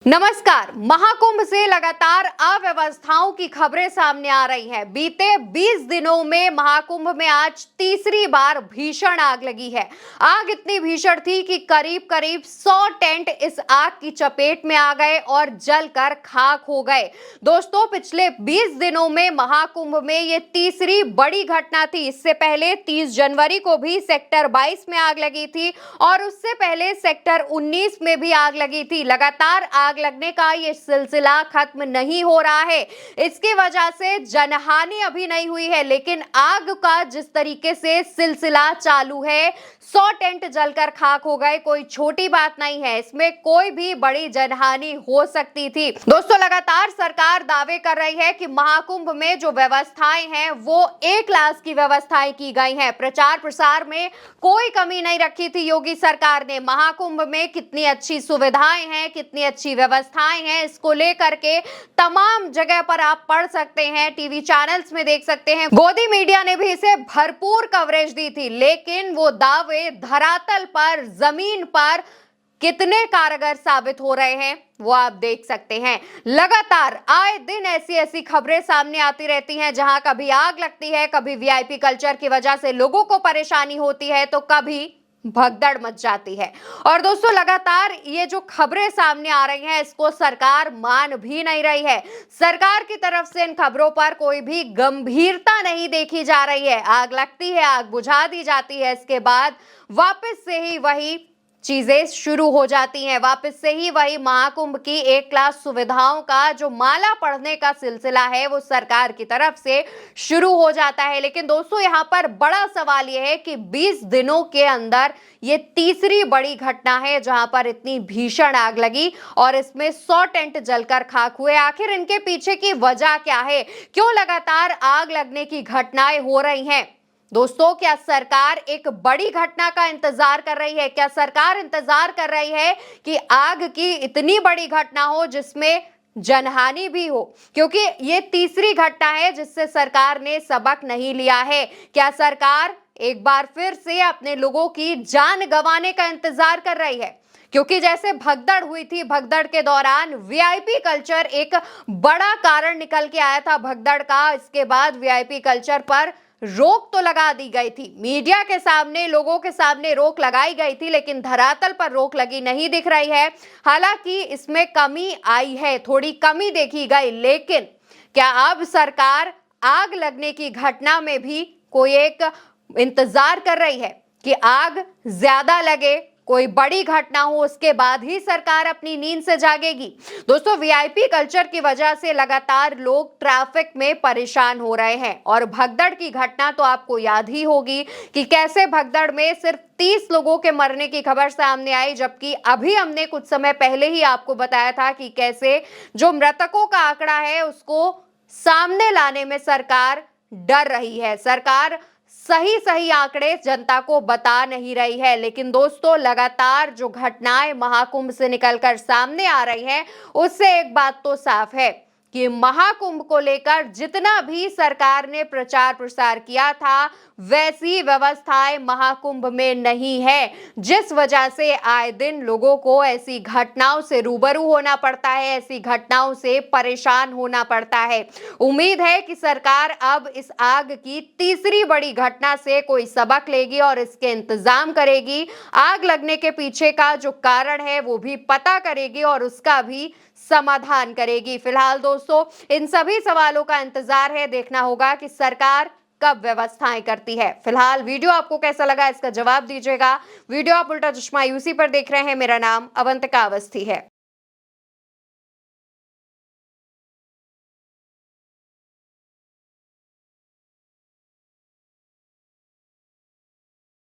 नमस्कार। महाकुंभ से लगातार अव्यवस्थाओं की खबरें सामने आ रही हैं। बीते 20 दिनों में महाकुंभ में आज तीसरी बार भीषण आग लगी है। आग इतनी भीषण थी कि करीब करीब 100 टेंट इस आग की चपेट में आ गए और जलकर खाक हो गए। दोस्तों, पिछले 20 दिनों में महाकुंभ में ये तीसरी बड़ी घटना थी। इससे पहले 30 जनवरी को भी सेक्टर 22 में आग लगी थी और उससे पहले सेक्टर 19 में भी आग लगी थी। लगातार आग लगने का ये सिलसिला खत्म नहीं हो रहा है। इसकी वजह से जनहानि अभी नहीं हुई है, लेकिन आग का जिस तरीके से सिलसिला चालू है, 100 टेंट जलकर खाक हो गए, कोई छोटी बात नहीं है। इसमें कोई भी बड़ी जनहानि हो सकती थी। दोस्तों, लगातार सरकार दावे कर रही है कि महाकुंभ में जो व्यवस्थाएं हैं वो ए क्लास की व्यवस्थाएं की गई हैं। प्रचार प्रसार में कोई कमी नहीं रखी थी योगी सरकार ने। महाकुंभ में कितनी अच्छी सुविधाएं हैं, कितनी अच्छी व्यवस्थाएं हैं, इसको लेकर के तमाम जगह पर आप पढ़ सकते हैं, टीवी चैनल्स में देख सकते हैं। गोदी मीडिया ने भी इसे भरपूर कवरेज दी थी, लेकिन वो दावे धरातल पर, जमीन पर कितने कारगर साबित हो रहे हैं वो आप देख सकते हैं। लगातार आए दिन ऐसी ऐसी खबरें सामने आती रहती हैं, जहां कभी आग लगती है, कभी वीआईपी कल्चर की वजह से लोगों को परेशानी होती है, तो कभी भगदड़ मच जाती है। और दोस्तों, लगातार ये जो खबरें सामने आ रही हैं, इसको सरकार मान भी नहीं रही है। सरकार की तरफ से इन खबरों पर कोई भी गंभीरता नहीं देखी जा रही है। आग लगती है, आग बुझा दी जाती है, इसके बाद वापस से ही वही चीजें शुरू हो जाती हैं। वापस से ही वही महाकुंभ की एक क्लास सुविधाओं का जो माला पढ़ने का सिलसिला है वो सरकार की तरफ से शुरू हो जाता है। लेकिन दोस्तों, यहाँ पर बड़ा सवाल यह है कि 20 दिनों के अंदर ये तीसरी बड़ी घटना है जहां पर इतनी भीषण आग लगी और इसमें 100 टेंट जलकर खाक हुए। आखिर इनके पीछे की वजह क्या है? क्यों लगातार आग लगने की घटनाएं हो रही हैं? दोस्तों, क्या सरकार एक बड़ी घटना का इंतजार कर रही है? क्या सरकार इंतजार कर रही है कि आग की इतनी बड़ी घटना हो जिसमें जनहानि भी हो? क्योंकि ये तीसरी घटना है जिससे सरकार ने सबक नहीं लिया है। क्या सरकार एक बार फिर से अपने लोगों की जान गंवाने का इंतजार कर रही है? क्योंकि जैसे भगदड़ हुई थी, भगदड़ के दौरान वीआईपी कल्चर एक बड़ा कारण निकल के आया था भगदड़ का। इसके बाद वीआईपी कल्चर पर रोक तो लगा दी गई थी, मीडिया के सामने, लोगों के सामने रोक लगाई गई थी, लेकिन धरातल पर रोक लगी नहीं दिख रही है। हालांकि इसमें कमी आई है, थोड़ी कमी देखी गई, लेकिन क्या अब सरकार आग लगने की घटना में भी कोई एक इंतजार कर रही है कि आग ज्यादा लगे, कोई बड़ी घटना हो, उसके बाद ही सरकार अपनी नींद से जागेगी? दोस्तों, वीआईपी कल्चर की वजह से लगातार लोग ट्रैफिक में परेशान हो रहे हैं और भगदड़ की घटना तो आपको याद ही होगी कि कैसे भगदड़ में सिर्फ 30 लोगों के मरने की खबर सामने आई, जबकि अभी हमने कुछ समय पहले ही आपको बताया था कि कैसे जो मृतकों का आंकड़ा है उसको सामने लाने में सरकार डर रही है। सरकार सही सही आंकड़े जनता को बता नहीं रही है। लेकिन दोस्तों, लगातार जो घटनाएं महाकुंभ से निकलकर सामने आ रही हैं, उससे एक बात तो साफ है कि महाकुंभ को लेकर जितना भी सरकार ने प्रचार प्रसार किया था, वैसी व्यवस्थाएं महाकुंभ में नहीं है, जिस वजह से आए दिन लोगों को ऐसी घटनाओं से रूबरू होना पड़ता है, ऐसी घटनाओं से परेशान होना पड़ता है। उम्मीद है कि सरकार अब इस आग की तीसरी बड़ी घटना से कोई सबक लेगी और इसके इंतजाम करेगी। आग लगने के पीछे का जो कारण है वो भी पता करेगी और उसका भी समाधान करेगी। फिलहाल दोस्तों, इन सभी सवालों का इंतजार है, देखना होगा कि सरकार कब व्यवस्थाएं करती है। फिलहाल वीडियो आपको कैसा लगा, इसका जवाब दीजिएगा। वीडियो आप उल्टा चश्मा यूसी पर देख रहे हैं। मेरा नाम अवंतिका अवस्थी है।